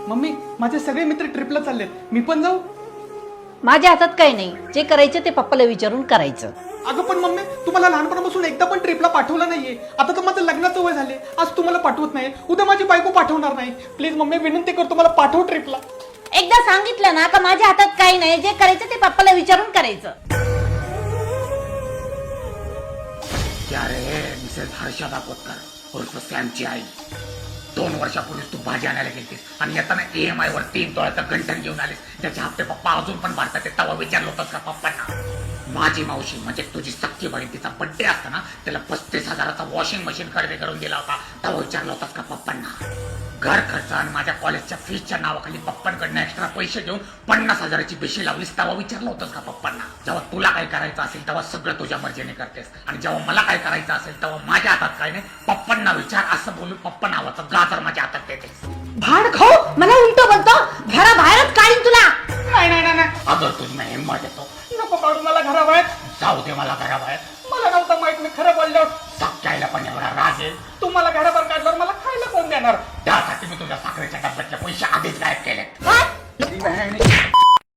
Mummy माझे सगळे मित्र ट्रिपला चाललेत, मी पण जाऊ? माझ्या हातात काही नाही, जे करायचं ते पप्पाला विचारून करायचं. अगं पण मम्मी तुम्हाला लहानपणापासून एकदा पण ट्रिपला पाठवलं नाहीये. आता तर माझं लग्नाचं वय झाले, आज तुम्हाला पाठवत नाही, उद्या माझी बायको पाठवणार नाही. प्लीज मम्मी विनंती करतो, मला पाठव ट्रिपला. एकदा सांगितलं ना का माझ्या हातात काही नाही, जे करायचं ते पप्पाला विचारून करायचं. क्या रे मिसेस हर्षा दापोतकर उर्फ सॅमची आई, 2 वर्षापूर्वीच तू भाजी आणायला गेलतीस आणि येताना EMI वर 3 तोळ्याचं गंठण घेऊन आलीस. त्याचे हप्ते पप्पा अजून पण भरतात. ते तेव्हा विचारलं होतंस का पप्पांना? माझी मावशी म्हणजे तुझी सख्खी बहीण, तिचा बड्डे असताना त्याला 35,000चा वॉशिंग मशीन खरेदी करून दिला होता. तेव्हा विचारलं होतंस का पप्पांना? घर खर्च आणि माझ्या कॉलेजच्या फीसच्या नावाखाली पप्पांकडनं एक्स्ट्रा पैसे घेऊन 50,000ची बेशी लावलीस. तेव्हा विचारलं होतंस का पप्पांना? जेव्हा तुला काय करायचं असेल तेव्हा सगळं तुझ्या मर्जीने करतेस आणि जेव्हा मला काय करायचं असेल तेव्हा माझ्या हातात काय नाही, पप्पांना विचार असं बोलून पप्पा नावाचं गाजर माझ्या हातात देतेस. भाड खाऊ, मला उलट बोलतो, घराबाहेरच काढीन तुला. नाही नाही नाही, अगं तुझी मी हिंमत येतो. नको काढू मला घराबाहेर. जाऊ दे मला घराबाहेर. मला नव्हतं माहित मी खरं बोलल्यावर सख्याला पण एवढा राग येईल. तुम्हाला घराबाहेर काढल्यावर मला खायला कोण देणार? त्यासाठी मी तुझ्या साखरेच्या डब्यातले पैसे आधीच गायब केलेत.